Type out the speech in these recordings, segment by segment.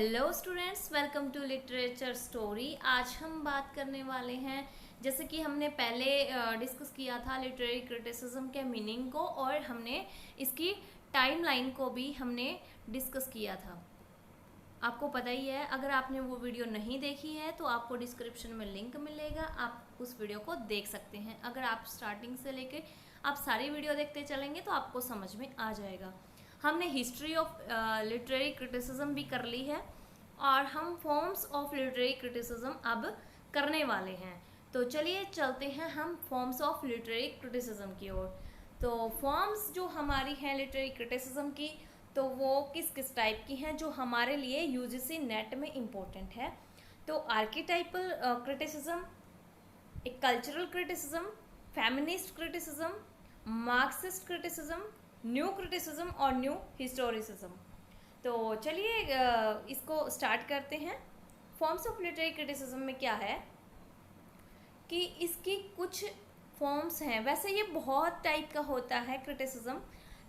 Hello students, welcome to literature story. आज हम बात करने वाले हैं, जैसे कि हमने पहले डिस्कस किया था लिटरेरी क्रिटिसिज्म के मीनिंग को, और हमने इसकी टाइमलाइन को भी हमने डिस्कस किया था। आपको पता ही है, अगर आपने वो वीडियो नहीं देखी है तो आपको डिस्क्रिप्शन में लिंक मिलेगा, आप उस वीडियो को देख सकते हैं। अगर आप स्टार्टिंग से लेके आप सारी वीडियो देखते चलेंगे तो आपको समझ में आ जाएगा। हमने हिस्ट्री ऑफ लिटरेरी क्रिटिसिज्म भी कर ली है और हम फॉर्म्स ऑफ लिटरेरी क्रिटिसिज्म अब करने वाले हैं। तो चलिए चलते हैं हम फॉर्म्स ऑफ लिटरेरी क्रिटिसिज्म की ओर। तो फॉर्म्स जो हमारी हैं लिटरेरी क्रिटिसिज्म की, तो वो किस किस टाइप की हैं जो हमारे लिए यूजीसी नेट में इम्पोर्टेंट है। तो आर्किटाइपल क्रिटिसिज्म, एक cultural criticism, feminist criticism, Marxist criticism, new criticism और न्यू हिस्टोरिसिज्म। तो चलिए इसको स्टार्ट करते हैं। फॉर्म्स ऑफ लिटरेरी क्रिटिसिज्म में क्या है कि इसकी कुछ फॉर्म्स हैं। वैसे ये बहुत टाइप का होता है क्रिटिसिज्म,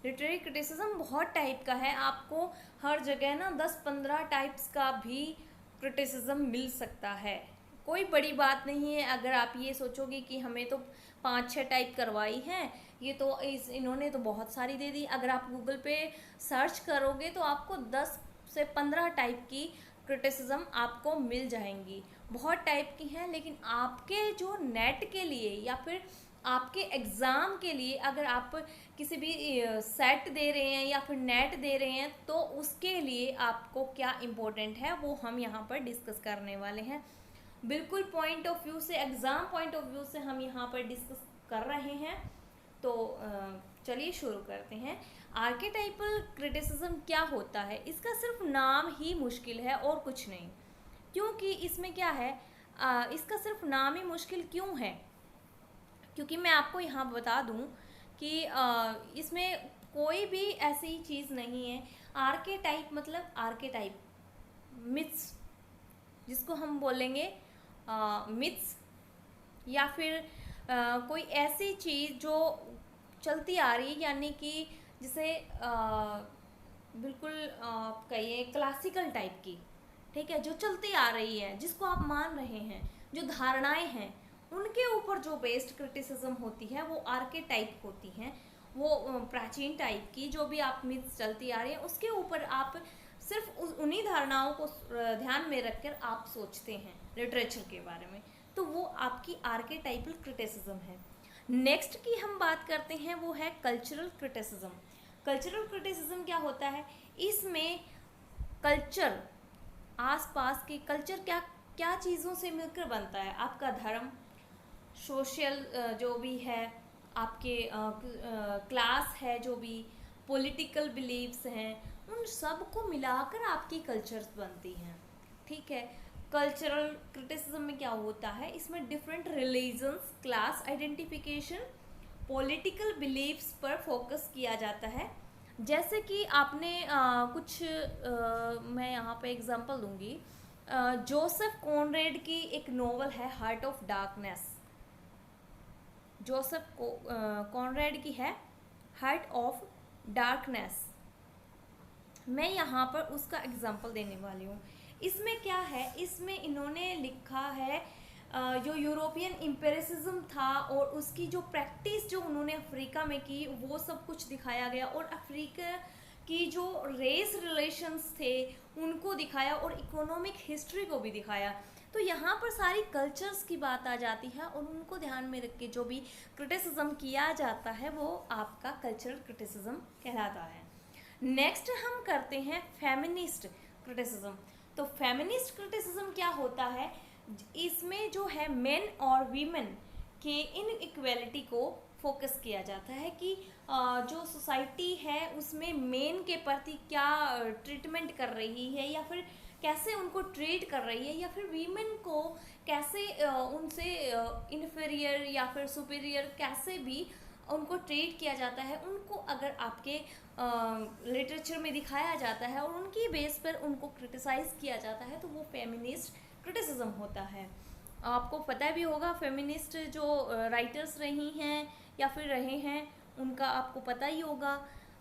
लिटरेरी क्रिटिसिज्म बहुत टाइप का है। आपको हर जगह ना 10-15 टाइप्स का भी क्रिटिसिज्म मिल सकता है। कोई बड़ी बात नहीं है अगर आप ये सोचोगे कि हमें तो 5-6 टाइप करवाई हैं, ये तो इन्होंने तो बहुत सारी दे दी। अगर आप गूगल पे सर्च करोगे तो आपको 10 से 15 टाइप की क्रिटिसिज्म आपको मिल जाएंगी। बहुत टाइप की हैं, लेकिन आपके जो नेट के लिए या फिर आपके एग्ज़ाम के लिए, अगर आप किसी भी सेट दे रहे हैं या फिर नेट दे रहे हैं, तो उसके लिए आपको क्या इम्पोर्टेंट है वो हम यहाँ पर डिस्कस करने वाले हैं। बिल्कुल पॉइंट ऑफ व्यू से, एग्ज़ाम पॉइंट ऑफ व्यू से हम यहाँ पर डिस्कस कर रहे हैं। तो चलिए शुरू करते हैं। आर्केटाइपल क्रिटिसिज्म क्या होता है? इसका सिर्फ नाम ही मुश्किल है और कुछ नहीं। क्योंकि इसमें क्या है, इसका सिर्फ नाम ही मुश्किल क्यों है? क्योंकि मैं आपको यहाँ बता दूँ कि इसमें कोई भी ऐसी चीज़ नहीं है। आर्केटाइप मतलब आर्केटाइप मिथ्स, जिसको हम बोलेंगे मिथ्स, या फिर कोई ऐसी चीज़ जो चलती आ रही है, यानी कि जिसे बिल्कुल कहिए क्लासिकल टाइप की, ठीक है, जो चलती आ रही है, जिसको आप मान रहे हैं, जो धारणाएं हैं, उनके ऊपर जो बेस्ड क्रिटिसिज्म होती है वो आर्केटाइप होती हैं। वो प्राचीन टाइप की जो भी आप मिथ्स चलती आ रही है, उसके ऊपर आप सिर्फ उन्हीं धारणाओं को ध्यान में रखकर आप सोचते हैं लिटरेचर के बारे में, तो वो आपकी आर्केटाइपल क्रिटिसिज्म है। नेक्स्ट की हम बात करते हैं वो है कल्चरल क्रिटिसिज्म। कल्चरल क्रिटिसिज्म क्या होता है? इसमें कल्चर, आसपास के कल्चर क्या क्या चीज़ों से मिलकर बनता है। आपका धर्म, सोशल जो भी है, आपके क्लास है, जो भी पॉलिटिकल बिलीव्स हैं, उन सब को मिलाकर आपकी कल्चर्स बनती हैं, ठीक है। कल्चरल क्रिटिसिज्म में क्या होता है? इसमें different religions, class identification, political beliefs पर फोकस किया जाता है। जैसे कि आपने मैं यहाँ पे एग्जांपल दूंगी। जोसेफ कॉनरेड की एक नॉवल है heart of darkness. Joseph Conrad की है हार्ट ऑफ डार्कनेस। मैं यहाँ पर उसका एग्जांपल देने वाली हूँ। इसमें क्या है, इसमें इन्होंने लिखा है जो यूरोपियन इम्पेरिसिज्म था और उसकी जो प्रैक्टिस जो उन्होंने अफ्रीका में की, वो सब कुछ दिखाया गया, और अफ्रीका की जो रेस रिलेशंस थे उनको दिखाया, और इकोनॉमिक हिस्ट्री को भी दिखाया। तो यहाँ पर सारी कल्चर्स की बात आ जाती है, और उनको ध्यान में रख के जो भी क्रिटिसिज्म किया जाता है वो आपका कल्चरल क्रिटिसिज्म कहलाता है। नेक्स्ट हम करते हैं फेमिनिस्ट क्रिटिसिज्म। तो फेमिनिस्ट क्रिटिसिज्म क्या होता है? इसमें जो है मेन और वीमेन के इन इक्वेलिटी को फोकस किया जाता है कि जो सोसाइटी है उसमें मेन के प्रति क्या ट्रीटमेंट कर रही है, या फिर कैसे उनको ट्रीट कर रही है, या फिर वीमेन को कैसे उनसे इन्फीरियर या फिर सुपीरियर कैसे भी उनको ट्रीट किया जाता है। उनको अगर आपके लिटरेचर में दिखाया जाता है और उनकी बेस पर उनको क्रिटिसाइज़ किया जाता है, तो वो फेमिनिस्ट क्रिटिसिज्म होता है। आपको पता भी होगा फेमिनिस्ट जो राइटर्स रही हैं या फिर रहे हैं, उनका आपको पता ही होगा,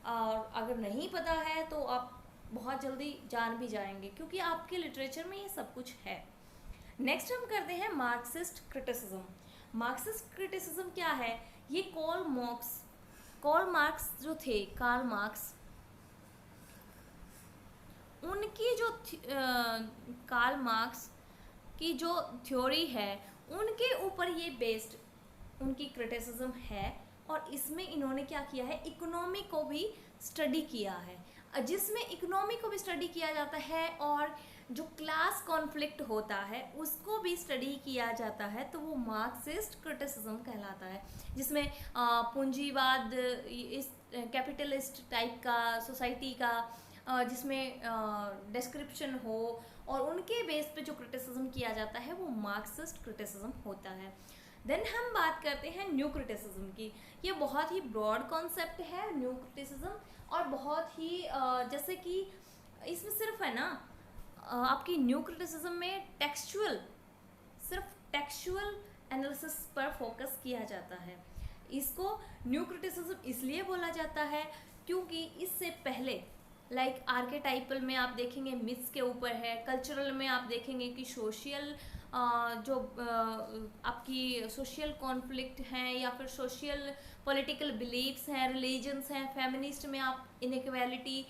और अगर नहीं पता है तो आप बहुत जल्दी जान भी जाएंगे, क्योंकि आपके लिटरेचर में ये सब कुछ है। नेक्स्ट हम करते हैं मार्क्सिस्ट क्रिटिसिज्म। मार्क्सिस्ट क्रिटिसिज्म क्या है? ये कार्ल मार्क्स जो थे, कार्ल मार्क्स, उनकी जो कार्ल मार्क्स की जो थ्योरी है उनके ऊपर ये बेस्ड उनकी क्रिटिसिज्म है। और इसमें इन्होंने क्या किया है, इकोनॉमी को भी स्टडी किया है, जिसमें इकोनॉमी को भी स्टडी किया जाता है और जो क्लास कॉन्फ्लिक्ट होता है उसको भी स्टडी किया जाता है। तो वो मार्क्सिस्ट क्रिटिसिज्म कहलाता है, जिसमें पूंजीवाद, इस कैपिटलिस्ट टाइप का सोसाइटी का जिसमें डिस्क्रिप्शन हो और उनके बेस पे जो क्रिटिसिज्म किया जाता है वो मार्क्सिस्ट क्रिटिसिज्म होता है। देन हम बात करते हैं न्यू क्रिटिसिज्म की। ये बहुत ही ब्रॉड कॉन्सेप्ट है न्यू क्रिटिसिज्म, और बहुत ही जैसे कि इसमें सिर्फ है ना आपकी न्यू क्रिटिसिज्म में सिर्फ टेक्सचुअल एनालिसिस पर फोकस किया जाता है। इसको न्यू क्रिटिसिज्म इसलिए बोला जाता है क्योंकि इससे पहले लाइक आर्केटाइपल में आप देखेंगे मिथ्स के ऊपर है, कल्चरल में आप देखेंगे कि सोशल जो आपकी सोशल कॉन्फ्लिक्ट हैं या फिर सोशल पॉलिटिकल बिलीव्स हैं, रिलीजन्स हैं, फेमिनिस्ट में आप इनइक्वालिटी,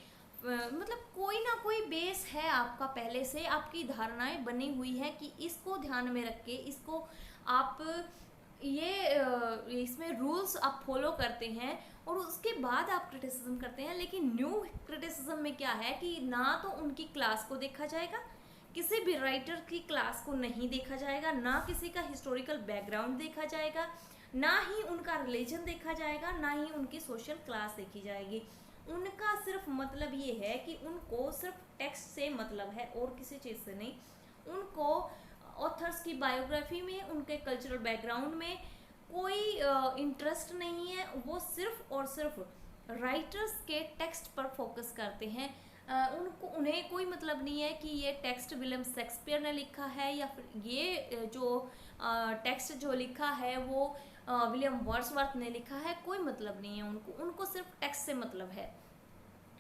मतलब कोई ना कोई बेस है आपका, पहले से आपकी धारणाएं बनी हुई हैं कि इसको ध्यान में रख के इसको आप इसमें रूल्स आप फॉलो करते हैं और उसके बाद आप क्रिटिसिज्म करते हैं। लेकिन न्यू क्रिटिसिज्म में क्या है कि ना तो उनकी क्लास को देखा जाएगा, किसी भी राइटर की क्लास को नहीं देखा जाएगा, ना किसी का हिस्टोरिकल बैकग्राउंड देखा जाएगा, ना ही उनका रिलीजन देखा जाएगा, ना ही उनकी सोशल क्लास देखी जाएगी। उनका सिर्फ मतलब ये है कि उनको सिर्फ टेक्स्ट से मतलब है और किसी चीज़ से नहीं। उनको ऑथर्स की बायोग्राफी में, उनके कल्चरल बैकग्राउंड में कोई इंटरेस्ट नहीं है। वो सिर्फ और सिर्फ राइटर्स के टेक्स्ट पर फोकस करते हैं। उन्हें कोई मतलब नहीं है कि ये टेक्स्ट विलियम शेक्सपियर ने लिखा है या फिर ये जो टेक्स्ट जो लिखा है वो विलियम वर्ड्सवर्थ ने लिखा है, कोई मतलब नहीं है उनको सिर्फ टेक्स्ट से मतलब है,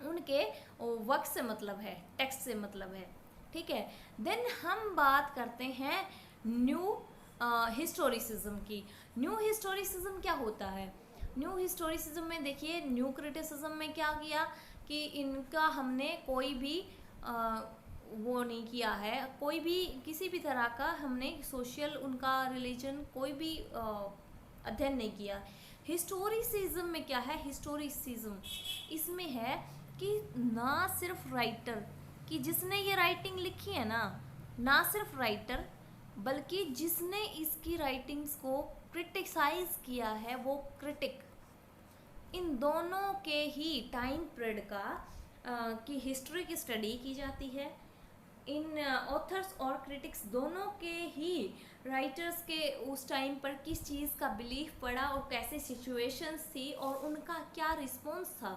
उनके वर्क से मतलब है, टेक्स्ट से मतलब है। ठीक है। देन हम बात करते हैं न्यू हिस्टोरिसिज्म की। न्यू हिस्टोरिसिज्म क्या होता है? न्यू हिस्टोरिसिज्म में देखिए, न्यू क्रिटिसिज्म में क्या किया कि इनका हमने कोई भी वो नहीं किया है, कोई भी किसी भी तरह का हमने सोशल, उनका रिलीजन कोई भी अध्ययन नहीं किया। हिस्टोरिसिज्म में क्या है? हिस्टोरिसिज्म इसमें है कि ना सिर्फ राइटर कि जिसने ये राइटिंग लिखी है ना सिर्फ राइटर बल्कि जिसने इसकी राइटिंग्स को क्रिटिसाइज किया है वो क्रिटिक, इन दोनों के ही टाइम पीरियड की हिस्ट्री की स्टडी की जाती है। इन ऑथर्स और क्रिटिक्स दोनों के ही राइटर्स के उस टाइम पर किस चीज़ का बिलीफ पड़ा और कैसे सिचुएशंस थी और उनका क्या रिस्पॉन्स था,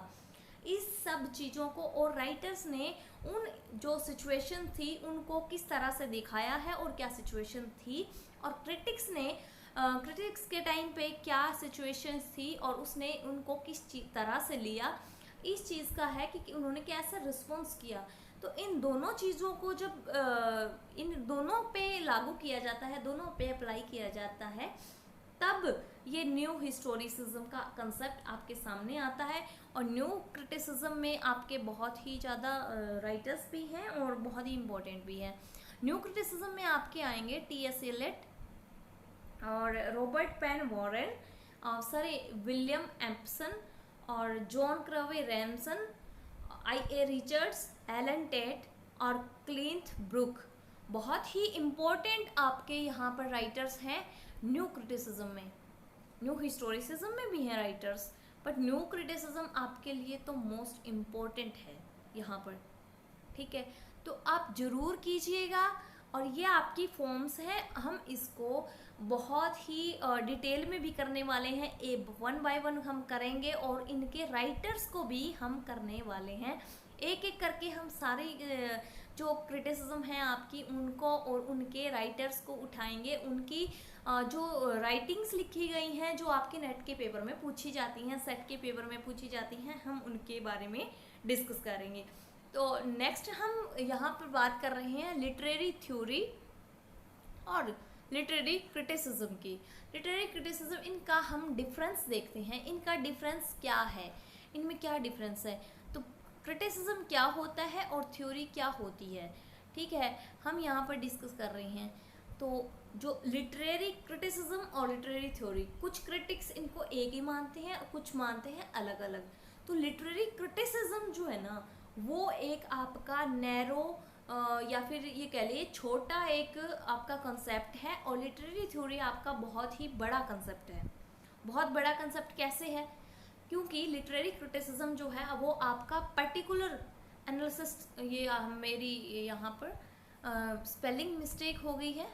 इस सब चीज़ों को, और राइटर्स ने उन जो सिचुएशन थी उनको किस तरह से दिखाया है और क्या सिचुएशन थी, और क्रिटिक्स के टाइम पे क्या सिचुएशन थी और उसने उनको किस तरह से लिया, इस चीज़ का है कि उन्होंने कैसा रिस्पॉन्स किया। तो इन दोनों चीज़ों को जब इन दोनों पे लागू किया जाता है, दोनों पे अप्लाई किया जाता है, तब ये न्यू हिस्टोरिसिज्म का कंसेप्ट आपके सामने आता है। और न्यू क्रिटिसिज्म में आपके बहुत ही ज़्यादा राइटर्स भी हैं और बहुत ही इम्पोर्टेंट भी हैं। न्यू क्रिटिसिज्म में आपके आएंगे टी.एस. एलियट और रॉबर्ट पेन वॉरेन और सर विलियम एम्पसन और John Crowe Ransom, I A. Richards, Allen Tate और क्लिंट ब्रूक। बहुत ही इम्पोर्टेंट आपके यहाँ पर राइटर्स हैं न्यू क्रिटिसिज्म में। न्यू हिस्टोरिसिज्म में भी हैं राइटर्स, बट न्यू क्रिटिसिज्म आपके लिए तो मोस्ट इम्पोर्टेंट है यहाँ पर। ठीक है, तो आप ज़रूर कीजिएगा। और ये आपकी फॉर्म्स हैं, हम इसको बहुत ही डिटेल में भी करने वाले हैं, 1 बाय 1 हम करेंगे और इनके राइटर्स को भी हम करने वाले हैं। एक एक करके हम सारे जो क्रिटिसिज्म हैं आपकी उनको और उनके राइटर्स को उठाएंगे, उनकी जो राइटिंग्स लिखी गई हैं जो आपके नेट के पेपर में पूछी जाती हैं, सेट के पेपर में पूछी जाती हैं, हम उनके बारे में डिस्कस करेंगे। तो नेक्स्ट हम यहाँ पर बात कर रहे हैं लिटरेरी थ्योरी और लिटरेरी क्रिटिसिज्म की। लिटरेरी क्रिटिसिज्म, इनका हम डिफरेंस देखते हैं, इनका डिफरेंस क्या है, इनमें क्या डिफरेंस है। तो क्रिटिसिज्म क्या होता है और थ्योरी क्या होती है, ठीक है, हम यहाँ पर डिस्कस कर रहे हैं। तो जो लिटरेरी क्रिटिसिज्म और लिटरेरी थ्योरी, कुछ क्रिटिक्स इनको एक ही मानते हैं और कुछ मानते हैं अलग अलग। तो लिटरेरी क्रिटिसिज्म जो है ना, वो एक आपका नैरो या फिर ये कह लिए छोटा एक आपका कंसेप्ट है, और लिटरेरी थ्योरी आपका बहुत ही बड़ा कंसेप्ट है। बहुत बड़ा कंसेप्ट कैसे है, क्योंकि लिटरेरी क्रिटिसिज्म जो है वो आपका पर्टिकुलर एनालिसिस, ये मेरी यहाँ पर स्पेलिंग मिस्टेक हो गई है,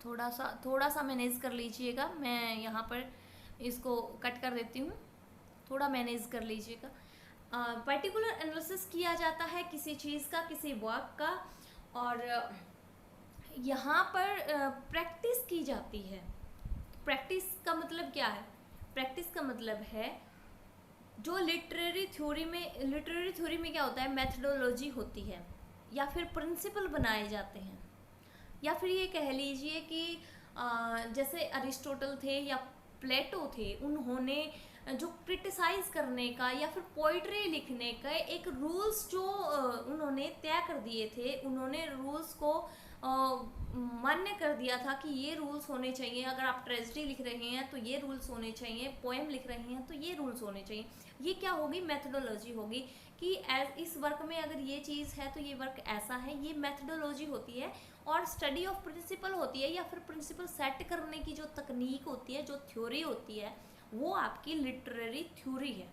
थोड़ा सा मैनेज कर लीजिएगा, मैं यहाँ पर इसको कट कर देती हूँ, थोड़ा मैनेज कर लीजिएगा। पर्टिकुलर एनालिसिस किया जाता है किसी चीज़ का, किसी वर्क का, और यहाँ पर प्रैक्टिस की जाती है। प्रैक्टिस का मतलब क्या है, प्रैक्टिस का मतलब है जो लिटरेरी थ्योरी में क्या होता है, मेथडोलॉजी होती है या फिर प्रिंसिपल बनाए जाते हैं, या फिर ये कह लीजिए कि जैसे अरिस्टोटल थे या प्लेटो थे, उन्होंने जो क्रिटिसाइज करने का या फिर पोइट्री लिखने का एक रूल्स जो उन्होंने तय कर दिए थे, उन्होंने रूल्स को मान्य कर दिया था कि ये रूल्स होने चाहिए। अगर आप ट्रेजेडी लिख रहे हैं तो ये रूल्स होने चाहिए, पोएम लिख रहे हैं तो ये रूल्स होने चाहिए। ये क्या होगी, मेथडोलॉजी होगी कि इस वर्क में अगर ये चीज़ है तो ये वर्क ऐसा है, ये मेथडोलॉजी होती है। और स्टडी ऑफ प्रिंसिपल होती है, या फिर प्रिंसिपल सेट करने की जो तकनीक होती है, जो थ्योरी होती है, वो आपकी लिटरेरी थ्योरी है।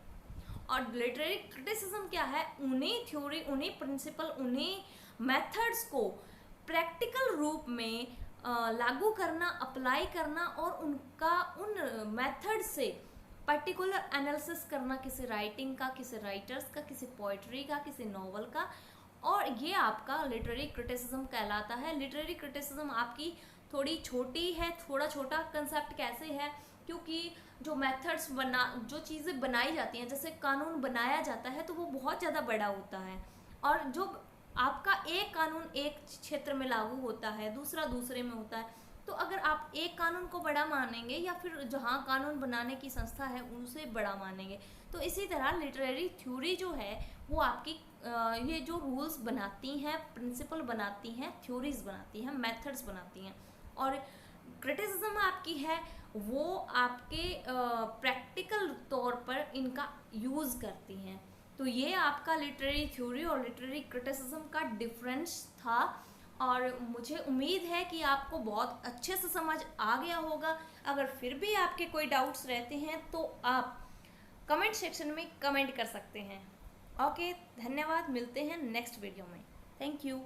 और लिटरेरी क्रिटिसिज्म क्या है, उन्हीं थ्योरी, उन्हीं प्रिंसिपल, उन्हीं मेथड्स को प्रैक्टिकल रूप में लागू करना, अप्लाई करना, और उनका उन मेथड से पर्टिकुलर एनालिसिस करना, किसी राइटिंग का, किसी राइटर्स का, किसी पोइट्री का, किसी नॉवल का, और ये आपका लिटरेरी क्रिटिसिज्म कहलाता है। लिटरेरी क्रिटिसिज्म आपकी थोड़ी छोटी है, थोड़ा छोटा कंसेप्ट कैसे है, क्योंकि जो मेथड्स जो चीज़ें बनाई जाती हैं, जैसे कानून बनाया जाता है तो वो बहुत ज़्यादा बड़ा होता है, और जो आपका एक कानून एक क्षेत्र में लागू होता है, दूसरा दूसरे में होता है। तो अगर आप एक कानून को बड़ा मानेंगे या फिर जहाँ कानून बनाने की संस्था है उनसे बड़ा मानेंगे, तो इसी तरह लिटरेरी थ्योरी जो है वो आपकी ये जो रूल्स बनाती हैं, प्रिंसिपल बनाती हैं, थ्योरीज बनाती हैं, मेथड्स बनाती हैं। और क्रिटिसिज्म आपकी है वो आपके प्रैक्टिकल तौर पर इनका यूज़ करती हैं। तो ये आपका लिटरेरी थ्योरी और लिटरेरी क्रिटिसिज्म का डिफरेंस था, और मुझे उम्मीद है कि आपको बहुत अच्छे से समझ आ गया होगा। अगर फिर भी आपके कोई डाउट्स रहते हैं तो आप कमेंट सेक्शन में कमेंट कर सकते हैं। ओके, धन्यवाद, मिलते हैं नेक्स्ट वीडियो में। Thank you.